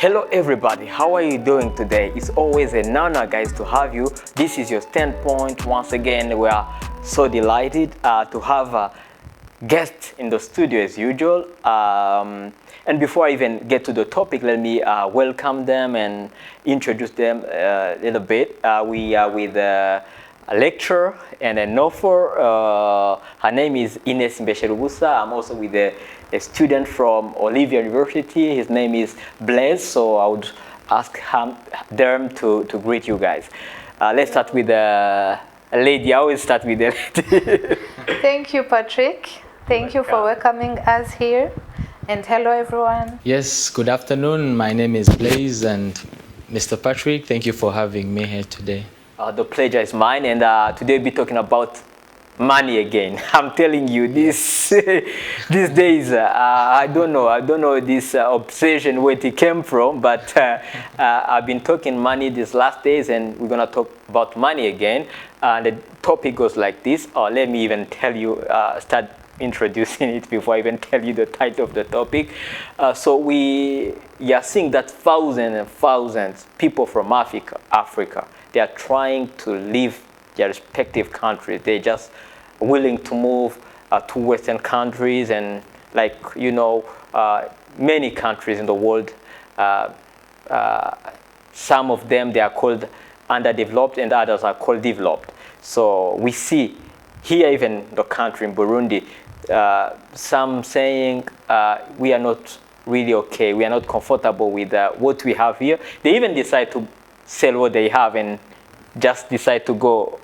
Hello everybody, how are you doing today? It's always an honor guys to have you. This is your Standpoint. Once again, we are so delighted to have a guest in the studio as usual. And before I even get to the topic, let me welcome them and introduce them a little bit. We are with a lecturer and an author. Her name is Ines Mbesherubusa. I'm also with a student from Olivia University. His name is Blaise. So I would ask them to greet you guys. Let's start with a lady. I always start with a lady. Thank you, Patrick. Thank you for welcoming us here. And hello, everyone. Yes, good afternoon. My name is Blaise, and Mr. Patrick, thank you for having me here today. The pleasure is mine, and today we'll be talking about money again. I'm telling you, these days, I don't know this obsession where it came from, but I've been talking money these last days, and we're gonna talk about money again. The topic goes like this. Let me even tell you, start introducing it before I even tell you the title of the topic. So we are seeing that thousands and thousands of people from Africa, they are trying to leave their respective countries. They're just willing to move to Western countries, and many countries in the world, some of them, they are called underdeveloped and others are called developed. So we see here, even the country in Burundi, some saying we are not really okay, we are not comfortable with what we have here. They even decide to sell what they have and just decide to go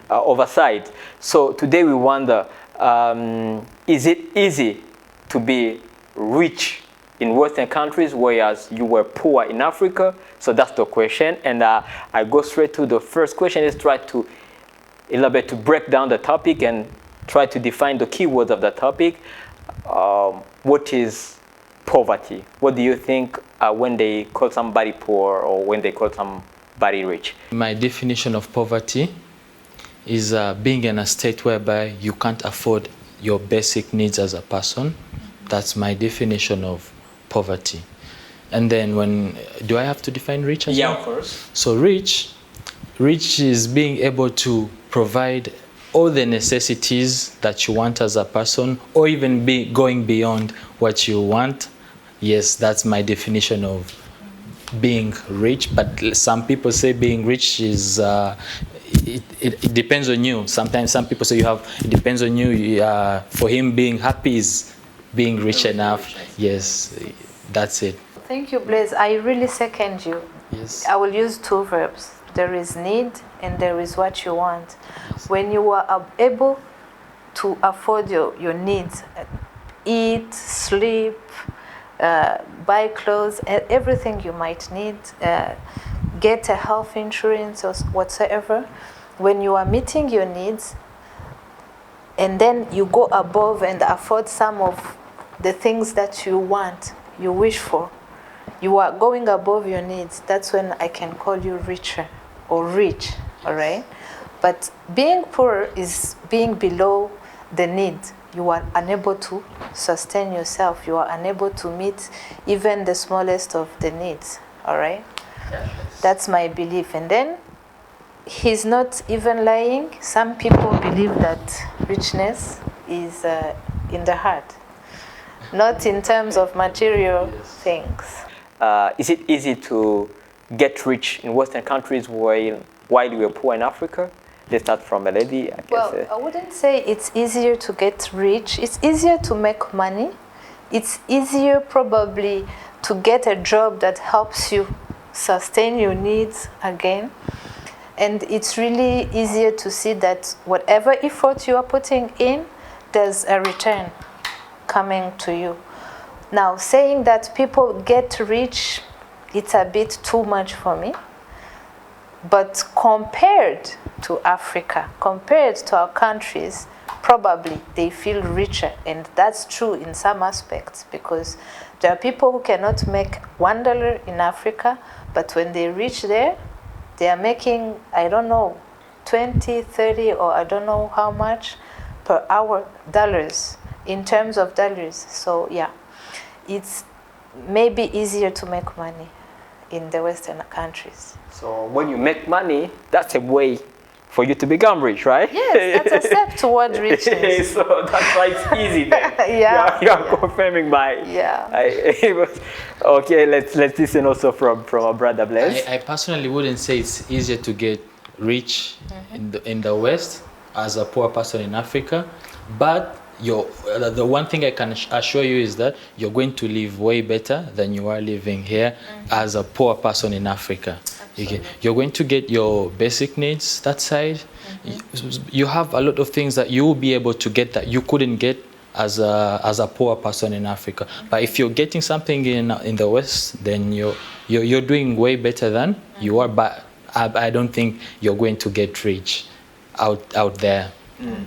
overside. So today we wonder, is it easy to be rich in Western countries whereas you were poor in Africa? So that's the question, and I go straight to the first question. Is try to a little bit to break down the topic and try to define the keywords of the topic. What is poverty? What do you think when they call somebody poor or when they call somebody rich? My definition of poverty is being in a state whereby you can't afford your basic needs as a person. That's my definition of poverty. And then do I have to define rich as well? Yeah, of course. So rich is being able to provide all the necessities that you want as a person, or even going beyond what you want. Yes, that's my definition of being rich. But some people say being rich is it depends on you. Sometimes some people say it depends on you. For him, being happy is being rich enough. Yes, that's it. Thank you, Blaise. I really second you. Yes. I will use two verbs. There is need and there is what you want. Yes. When you are able to afford your needs, eat, sleep, buy clothes, everything you might need, get a health insurance or whatsoever, when you are meeting your needs and then you go above and afford some of the things that you want, you wish for, you are going above your needs, that's when I can call you richer or rich, all right? But being poor is being below the need. You are unable to sustain yourself. You are unable to meet even the smallest of the needs, all right? Yes. That's my belief. And then he's not even lying. Some people believe that richness is in the heart, not in terms of material things. Is it easy to get rich in Western countries while we are poor in Africa? Let's start from a lady. I wouldn't say it's easier to get rich. It's easier to make money. It's easier probably to get a job that helps you sustain your needs again. And it's really easier to see that whatever effort you are putting in, there's a return coming to you. Now, saying that people get rich, it's a bit too much for me. But compared to Africa, compared to our countries, probably they feel richer. And that's true in some aspects, because there are people who cannot make $1 in Africa, but when they reach there, they are making, I don't know, 20, 30, or I don't know how much per hour dollars, in terms of dollars. So yeah, it's maybe easier to make money in the Western countries. So when you make money, that's a way for you to become rich, right? Yes, that's a step toward richness. So that's why it's easy then. Yeah. You are confirming my. Yeah. Okay, let's listen also from our brother Blaise. I personally wouldn't say it's easier to get rich in the West as a poor person in Africa, but the one thing I can assure you is that you're going to live way better than you are living here as a poor person in Africa. You're going to get your basic needs that side. You have a lot of things that you will be able to get that you couldn't get as a poor person in Africa. But if you're getting something in the West, then you're doing way better than you are. But I don't think you're going to get rich out there.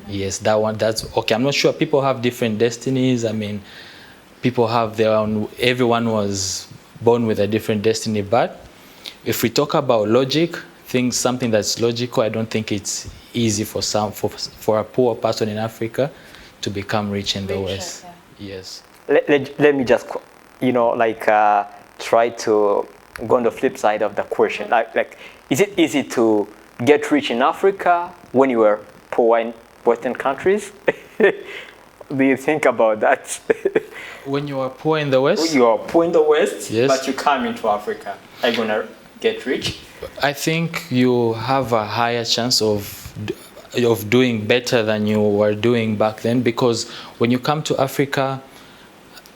Yes, that's okay. I'm not sure. People have different destinies. I mean, people have their own. Everyone was born with a different destiny. But if we talk about logic, something that's logical, I don't think it's easy for a poor person in Africa to become rich in the West. Yeah. Yes. Let me just, try to go on the flip side of the question. Like, is it easy to get rich in Africa when you were poor in Western countries? Do you think about that? When you are poor in the West? You are poor in the West, yes. But you come into Africa. Are you going to get rich? I think you have a higher chance of doing better than you were doing back then, because when you come to Africa,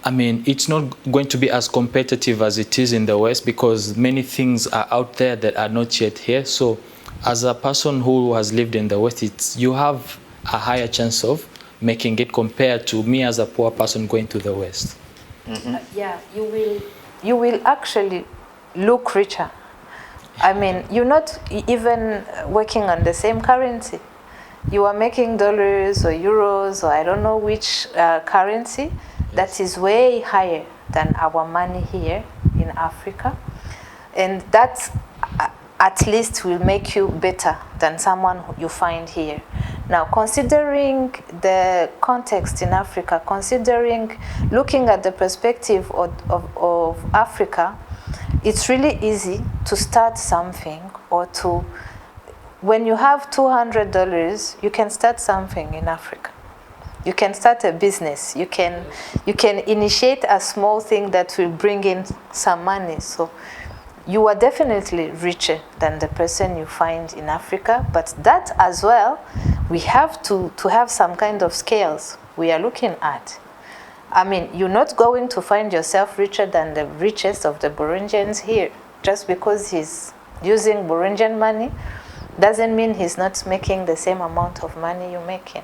I mean, it's not going to be as competitive as it is in the West, because many things are out there that are not yet here. So as a person who has lived in the West, you have a higher chance of making it compared to me as a poor person going to the West. Yeah, you will actually look richer. I mean, you're not even working on the same currency. You are making dollars or euros or I don't know which currency that is way higher than our money here in Africa. And that at least will make you better than someone you find here. Now, considering the context in Africa, looking at the perspective of Africa, it's really easy to start something when you have $200, you can start something in Africa. You can start a business. You can initiate a small thing that will bring in some money. So you are definitely richer than the person you find in Africa. But that as well, we have to have some kind of scales we are looking at. I mean, you're not going to find yourself richer than the richest of the Burundians here. Just because he's using Burundian money doesn't mean he's not making the same amount of money you're making.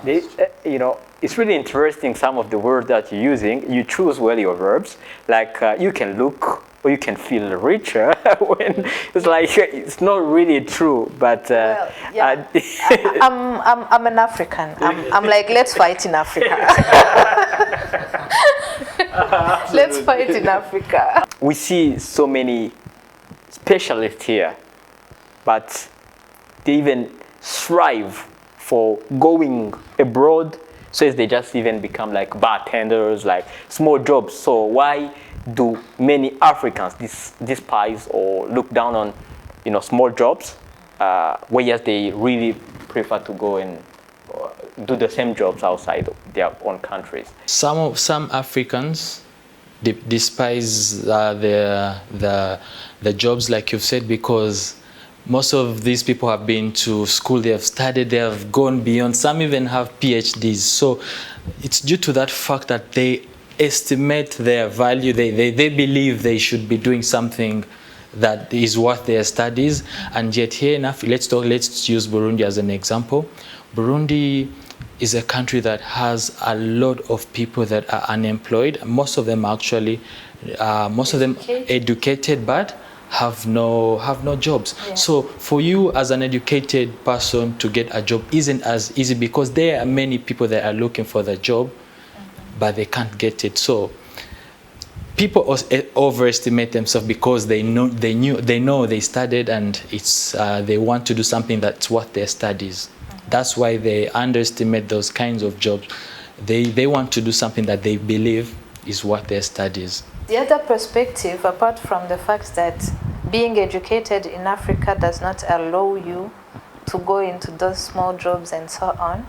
It's really interesting, some of the words that you're using. You choose well your verbs. Like you can look or you can feel richer when it's like it's not really true. But well, yeah. I'm an African. I'm like, let's fight in Africa. Let's fight in Africa. We see so many specialists here, but they even strive for going abroad, so as they just even become like bartenders, like small jobs. So why do many Africans despise or look down on small jobs, whereas they really prefer to go and do the same jobs outside their own countries? Some Africans despise the jobs, like you've said, because most of these people have been to school, they have studied, they have gone beyond, some even have PhDs. So it's due to that fact that they estimate their value, they believe they should be doing something that is worth their studies. And yet here in Africa, let's use Burundi as an example. Burundi is a country that has a lot of people that are unemployed. Most of them actually, educated, but have no jobs. Yeah. So for you as an educated person to get a job isn't as easy, because there are many people that are looking for the job, but they can't get it. So people overestimate themselves because they know they studied, and it's they want to do something that's worth their studies. That's why they underestimate those kinds of jobs. They want to do something that they believe is worth their studies. The other perspective, apart from the fact that being educated in Africa does not allow you to go into those small jobs and so on,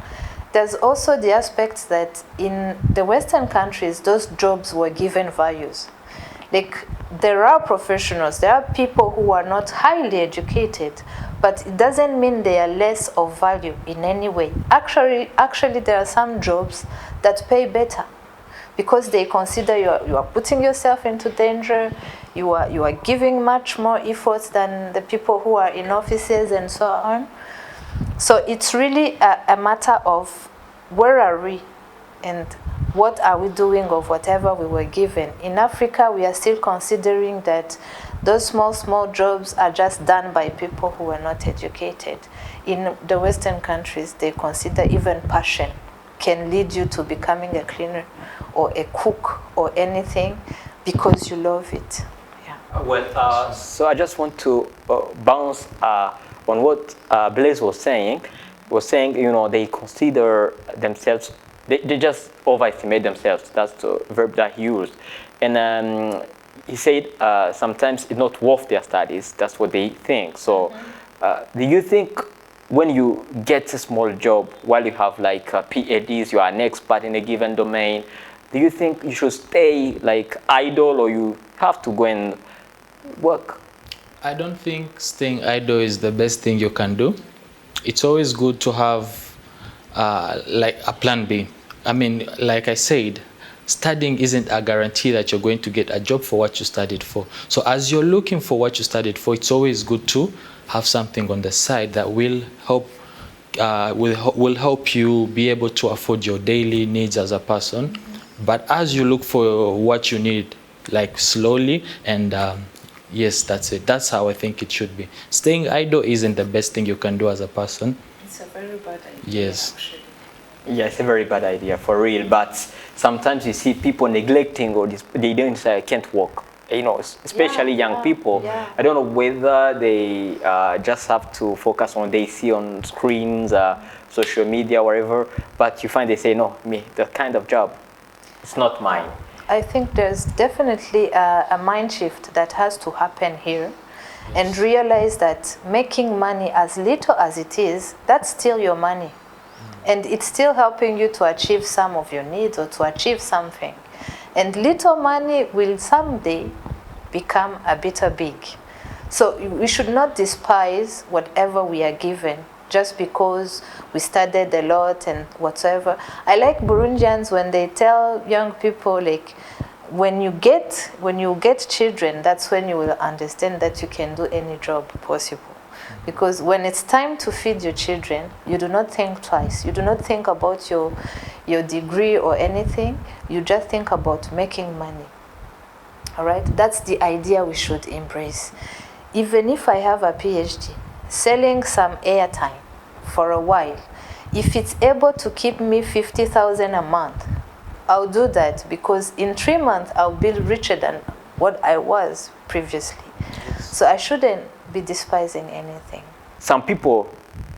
there's also the aspect that in the Western countries, those jobs were given values. Like, there are professionals, there are people who are not highly educated, but it doesn't mean they are less of value in any way. Actually, there are some jobs that pay better because they consider you are putting yourself into danger, you are giving much more effort than the people who are in offices and so on. So it's really a matter of where are we and what are we doing of whatever we were given. In Africa, we are still considering that those small jobs are just done by people who are not educated. In the Western countries, they consider even passion can lead you to becoming a cleaner or a cook or anything because you love it. Yeah. Well, so I just want to bounce on what Blaise was saying. They consider themselves, they just overestimate themselves. That's the verb that he used. And he said sometimes it's not worth their studies. That's what they think. So do you think when you get a small job, while you have like PhDs, you are an expert in a given domain, do you think you should stay like idle or you have to go and work? I don't think staying idle is the best thing you can do. It's always good to have like a plan B. I mean, like I said, studying isn't a guarantee that you're going to get a job for what you studied for. So as you're looking for what you studied for, it's always good to have something on the side that will help you be able to afford your daily needs as a person. But as you look for what you need, like slowly, and yes, that's it. That's how I think it should be. Staying idle isn't the best thing you can do as a person. It's a very bad idea. Yes. Actually. Yeah, it's a very bad idea for real. But sometimes you see people neglecting or they don't say I can't work. Especially young people. Yeah. I don't know whether they just have to focus on what they see on screens, social media, whatever. But you find they say, no, the kind of job, it's not mine. I think there's definitely a mind shift that has to happen here, and realize that making money, as little as it is, that's still your money. And it's still helping you to achieve some of your needs or to achieve something. And little money will someday become a bit big. So we should not despise whatever we are given just because we studied a lot and whatsoever. I like Burundians when they tell young people, like, when you get children, that's when you will understand that you can do any job possible. Because when it's time to feed your children, you do not think twice. You do not think about your degree or anything. You just think about making money. All right? That's the idea we should embrace. Even if I have a PhD, selling some airtime for a while, if it's able to keep me 50,000 a month, I'll do that, because in 3 months I'll be richer than what I was previously. So I shouldn't be despising anything. Some people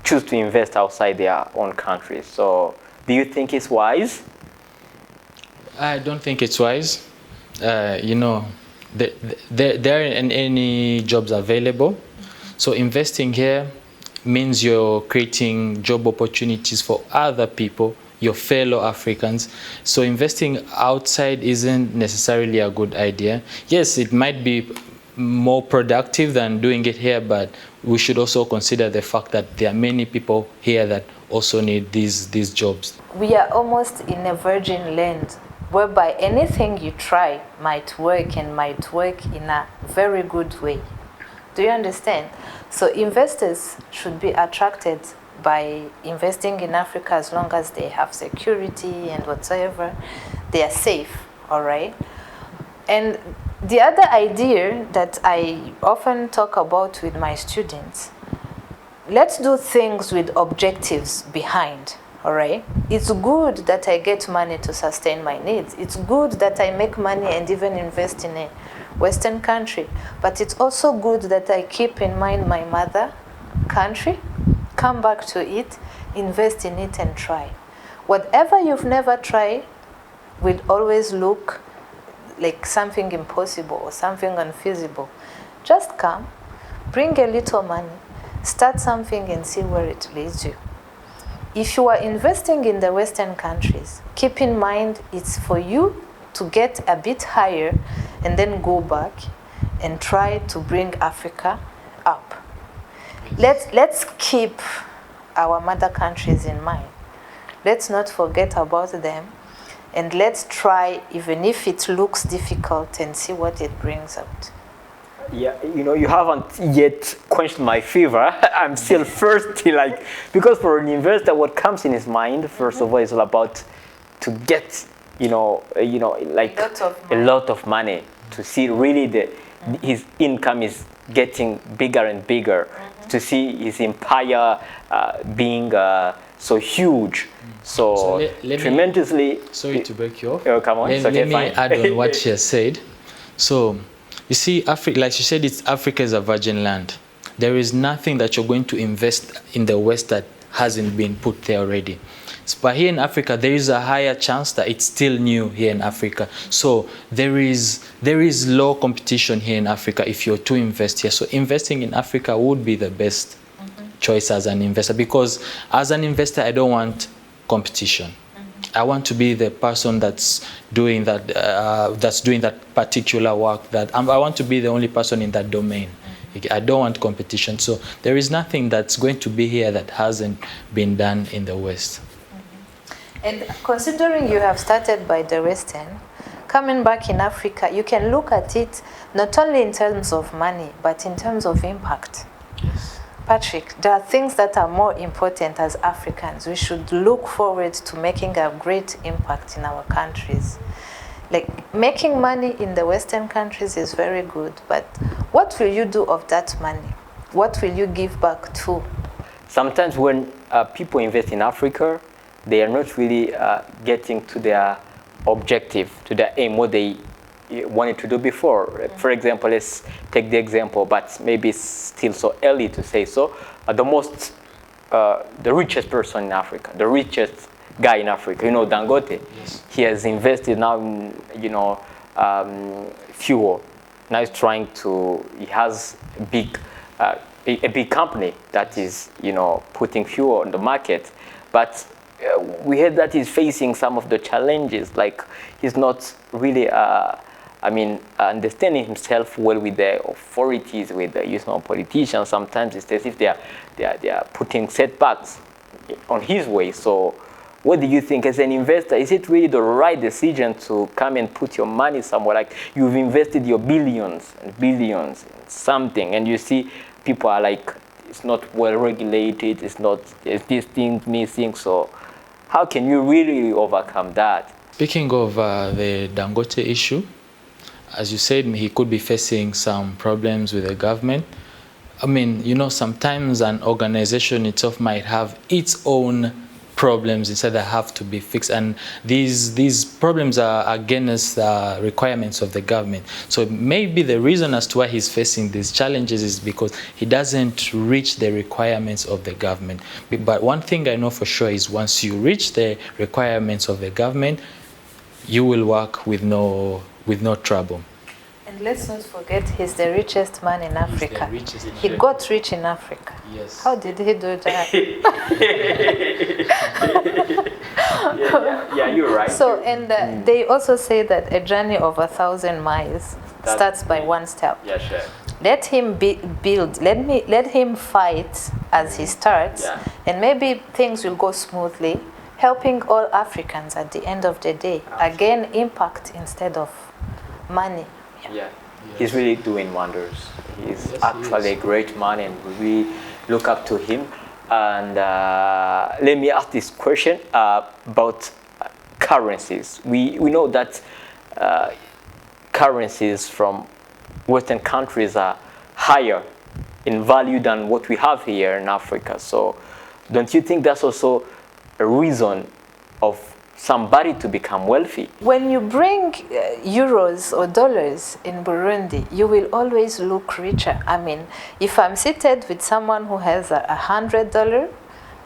choose to invest outside their own countries. So do you think it's wise? I don't think it's wise. There aren't any jobs available. So investing here means you're creating job opportunities for other people, your fellow Africans. So investing outside isn't necessarily a good idea. Yes, it might be more productive than doing it here, but we should also consider the fact that there are many people here that also need these jobs. We are almost in a virgin land whereby anything you try might work, and might work in a very good way. Do you understand? So investors should be attracted by investing in Africa as long as they have security and whatsoever. They are safe, all right? And the other idea that I often talk about with my students, let's do things with objectives behind, all right? It's good that I get money to sustain my needs. It's good that I make money and even invest in a Western country. But it's also good that I keep in mind my mother country, come back to it, invest in it and try. Whatever you've never tried will always look like something impossible or something unfeasible. Just come, bring a little money, start something and see where it leads you. If you are investing in the Western countries, keep in mind it's for you to get a bit higher and then go back and try to bring Africa up. Let's keep our mother countries in mind. Let's not forget about them, and let's try, even if it looks difficult, and see what it brings out. Yeah, you know, you haven't yet quenched my fever. I'm still thirsty, like, because for an investor, what comes in his mind, first of all, is all about to get, like a lot of money, to see really his income is getting bigger and bigger, to see his empire being so huge, so tremendously. Sorry to break you off. Oh, come on, Let me add on what she has said. So, you see, Africa, like she said, Africa is a virgin land. There is nothing that you're going to invest in the West that hasn't been put there already. But here in Africa, there is a higher chance that it's still new here in Africa. So there is low competition here in Africa if you're to invest here. So investing in Africa would be the best choice as an investor, because as an investor, I don't want competition. I want to be the person that's doing that particular work. I want to be the only person in that domain. I don't want competition. So there is nothing that's going to be here that hasn't been done in the West. And considering you have started by the Western, coming back in Africa, you can look at it not only in terms of money, but in terms of impact. Yes. Patrick, there are things that are more important as Africans. We should look forward to making a great impact in our countries. Like, making money in the Western countries is very good, but what will you do of that money? What will you give back to? Sometimes when people invest in Africa, they are not really getting to their objective, to their aim, what they wanted to do before. For example, let's take the example, but maybe it's still so early to say so. The richest person in Africa, the richest guy in Africa, Dangote, yes. He has invested now in, fuel. Now he has a big company that is, putting fuel on the market. But we heard that he's facing some of the challenges, like he's not really, understanding himself well with the authorities, with the politicians. Sometimes it's as if they are putting setbacks on his way. So, what do you think as an investor? Is it really the right decision to come and put your money somewhere? Like, you've invested your billions and billions in something, and you see people are like, it's not well regulated, there's these things missing. So how can you really overcome that? Speaking of the Dangote issue, as you said, he could be facing some problems with the government. Sometimes an organization itself might have its own problems inside that have to be fixed, and these problems are against the requirements of the government. So maybe the reason as to why he's facing these challenges is because he doesn't reach the requirements of the government. But one thing I know for sure is once you reach the requirements of the government, you will work with no trouble. And let's not forget, he's the richest man in Africa. He Africa. got rich in Africa. Yes. How did he do that? yeah, you're right. So, and they also say that a journey of 1,000 miles starts by one step. Yeah, sure. Let him build. Let him fight as he starts, and maybe things will go smoothly, helping all Africans at the end of the day. Again, impact instead of money. Yeah, he's really doing wonders. He's actually a great man, and we look up to him. And let me ask this question about currencies. We know that currencies from Western countries are higher in value than what we have here in Africa. So don't you think that's also a reason of somebody to become wealthy? When you bring euros or dollars in Burundi, you will always look richer. If I'm seated with someone who has $100,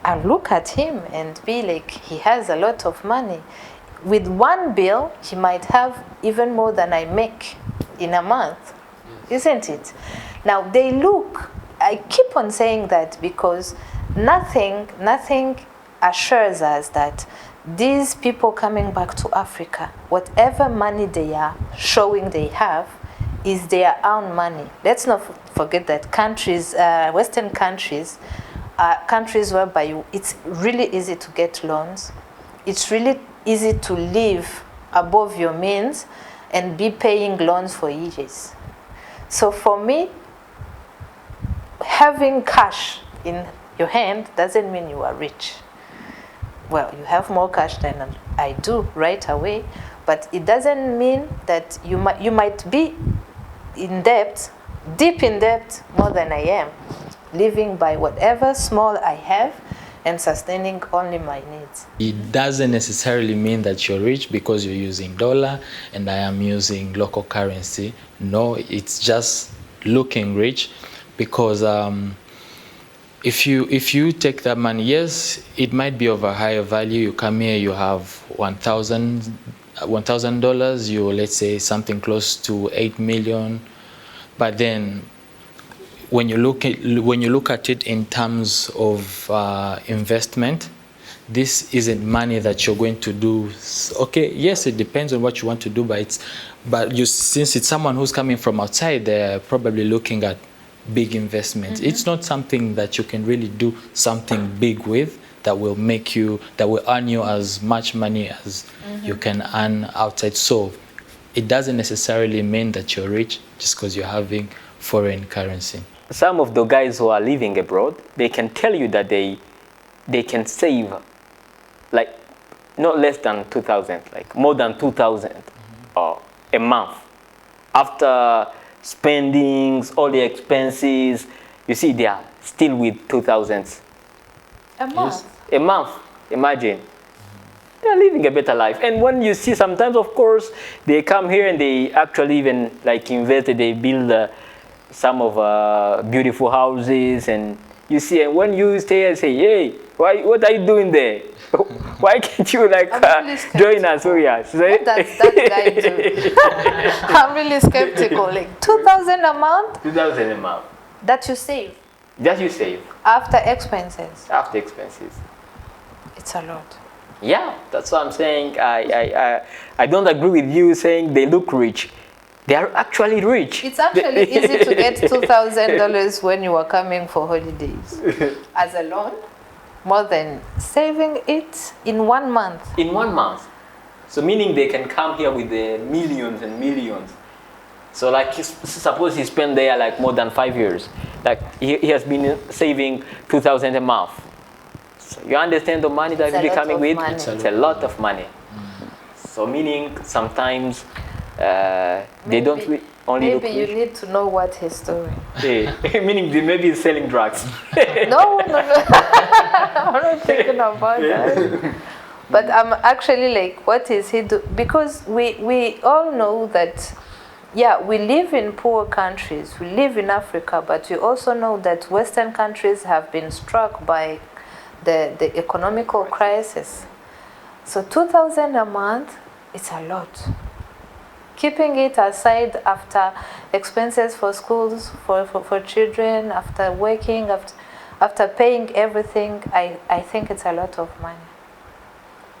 I'll look at him and be like, he has a lot of money. with one bill, he might have even more than I make in a month, isn't it? Now they look, I keep on saying that because nothing assures us that these people coming back to Africa, whatever money they are showing they have, is their own money. Let's not forget that countries, Western countries, are countries whereby it's really easy to get loans. It's really easy to live above your means and be paying loans for years. So for me, having cash in your hand doesn't mean you are rich. Well, you have more cash than I do right away, but it doesn't mean that you might be in debt, deep in debt, more than I am, living by whatever small I have and sustaining only my needs. It doesn't necessarily mean that you're rich because you're using dollar and I am using local currency. No, it's just looking rich because if you take that money, yes, it might be of a higher value. You come here, you have $1,000, you, let's say, something close to 8 million. But then when you look at it in terms of investment, this isn't money that you're going to do. Okay, yes, it depends on what you want to do, but since it's someone who's coming from outside, they're probably looking at big investments. Mm-hmm. It's not something that you can really do something big with that will earn you as much money as you can earn outside. So it doesn't necessarily mean that you're rich just because you're having foreign currency. Some of the guys who are living abroad, they can tell you that they can save like not less than 2,000, like more than 2,000 a month after spendings, all the expenses. You see, they are still with 2,000 a month. Yes. A month. Imagine. They are living a better life. And when you see, sometimes, of course, they come here and they actually even like invest. They build some of beautiful houses, and you see. And when you stay and say, "Hey, what are you doing there? Why can't you join us?" Oh yeah. What does that guy do? I'm really skeptical. Like 2,000 a month. 2,000 a month. That you save. That you save. After expenses. After expenses. It's a lot. Yeah, that's what I'm saying. I don't agree with you saying they look rich. They are actually rich. It's actually easy to get $2,000 when you are coming for holidays as a loan, more than saving it in 1 month. In 1 month. So meaning they can come here with the millions and millions. So like suppose he spent there like more than 5 years. Like he has been saving 2,000 a month. So you understand the money that he'll be coming with? It's a lot of money. So meaning sometimes they don't only look rich. Maybe you need to know what he's doing. Yeah. Meaning they maybe he's selling drugs. No. I'm not thinking about that. But I'm actually like, what is he doing? Because we all know that, yeah, we live in poor countries. We live in Africa, but we also know that Western countries have been struck by the economical crisis. So 2,000 a month, it's a lot. Keeping it aside after expenses for schools, for children, after working, after paying everything, I think it's a lot of money.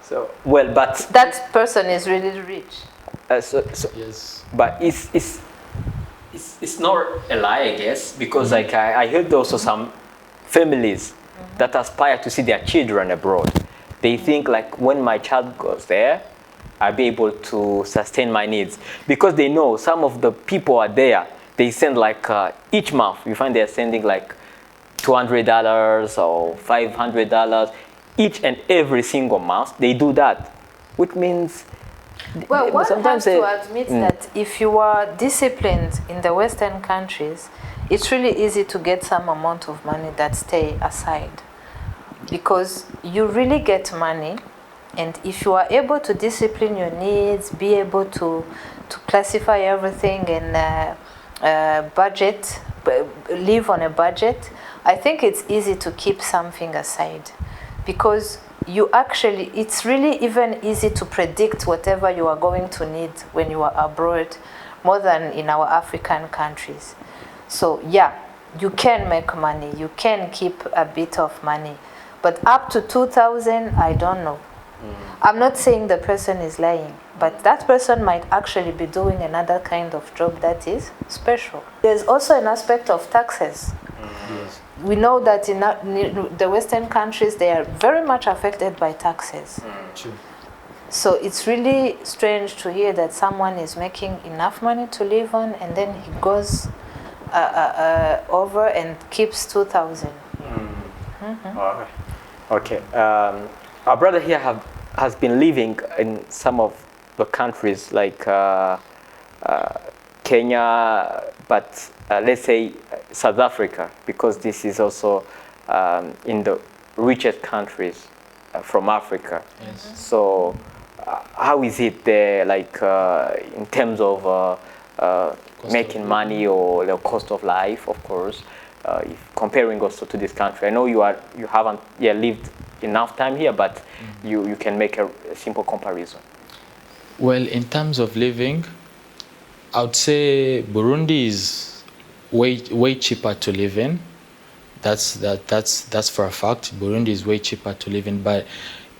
So, well, but that person is really rich. Yes. But it's not a lie, I guess, because like I heard also some families that aspire to see their children abroad. They think like when my child goes there, I'll be able to sustain my needs, because they know some of the people are there. They send like each month, you find they're sending like $200 or $500 each and every single month. They do that, which means, well, one has to admit that if you are disciplined in the Western countries, it's really easy to get some amount of money that stay aside, because you really get money. And if you are able to discipline your needs, be able to classify everything and budget, live on a budget, I think it's easy to keep something aside. because you actually, it's really even easy to predict whatever you are going to need when you are abroad, more than in our African countries. So yeah, you can make money, you can keep a bit of money, but up to 2,000, I don't know. I'm not saying the person is lying, but that person might actually be doing another kind of job that is special. There's also an aspect of taxes. Yes. We know that in the Western countries, they are very much affected by taxes. True. So it's really strange to hear that someone is making enough money to live on, and then he goes over and keeps 2,000. All right. Okay. Our brother here has been living in some of the countries like Kenya, but let's say South Africa, because this is also in the richest countries from Africa. Yes. So how is it there, like in terms of making money or the cost of life, of course, if comparing also to this country? I know you haven't yet lived enough time here, but you can make a simple comparison. Well, in terms of living, I would say Burundi is way cheaper to live in. That's for a fact. Burundi is way cheaper to live in. But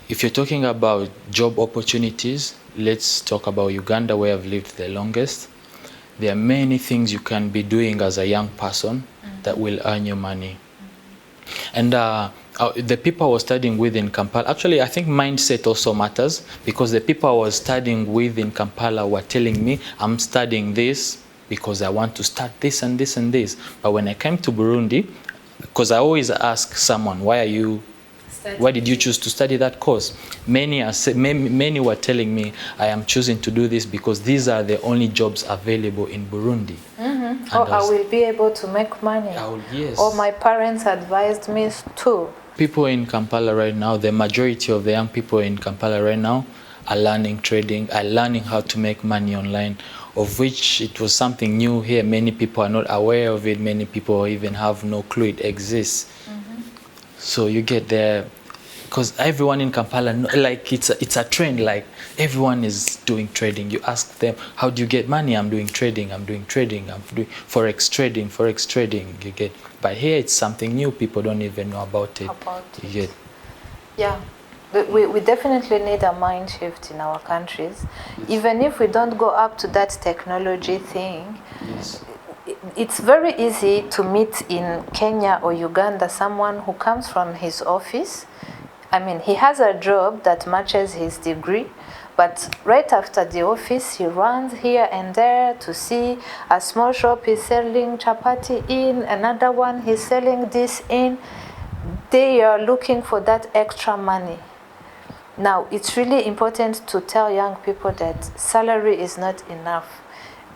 if you're talking about job opportunities, let's talk about Uganda, where I've lived the longest. There are many things you can be doing as a young person that will earn you money. And the people I was studying with in Kampala, actually I think mindset also matters, because the people I was studying with in Kampala were telling me, I'm studying this because I want to start this and this and this. But when I came to Burundi, because I always ask someone, why did you choose to study that course? Many were telling me, I am choosing to do this because these are the only jobs available in Burundi. Or I will be able to make money. Yes. Or my parents advised me too. People in Kampala right now, the majority of the young people in Kampala right now are learning trading, are learning how to make money online, of which it was something new here. Many people are not aware of it. Many people even have no clue it exists. So you get there, because everyone in Kampala, like it's a trend, like everyone is doing trading. You ask them, how do you get money? I'm doing trading, I'm doing forex trading, you get. But here it's something new, people don't even know about it. You get. Yeah, we definitely need a mind shift in our countries. Yes. Even if we don't go up to that technology thing, Yes. it's very easy to meet in Kenya or Uganda someone who comes from his office. I mean, he has a job that matches his degree, but right after the office, he runs here and there to see a small shop he's selling chapati in, another one he's selling this in. They are looking for that extra money. Now, it's really important to tell young people that salary is not enough.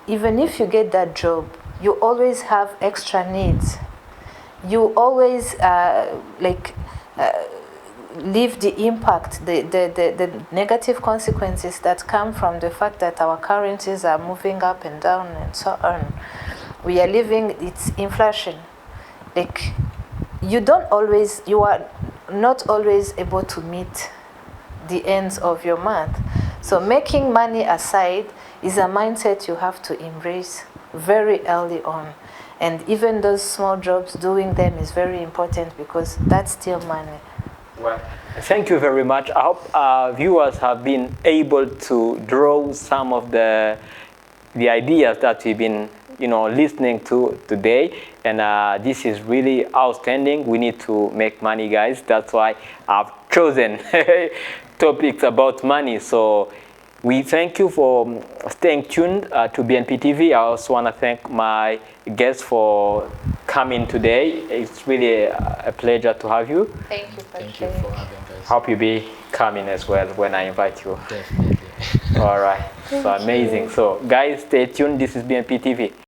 Even if you get that job, you always have extra needs. You always leave the impact, the negative consequences that come from the fact that our currencies are moving up and down and so on. We are living, it's inflation. Like, you are not always able to meet the ends of your month. So making money aside is a mindset you have to embrace very early on. And even those small jobs, doing them is very important, because that's still money. Well, thank you very much. I hope our viewers have been able to draw some of the ideas that we've been listening to today, and this is really outstanding. We need to make money, guys. That's why I've chosen topics about money. So we thank you for staying tuned to BNP TV. I also want to thank my guests for coming today. It's really a pleasure to have you. Thank you for Thank you for having us. Hope you'll be coming as well when I invite you. Definitely. All right. So amazing. So guys, stay tuned. This is BNP TV.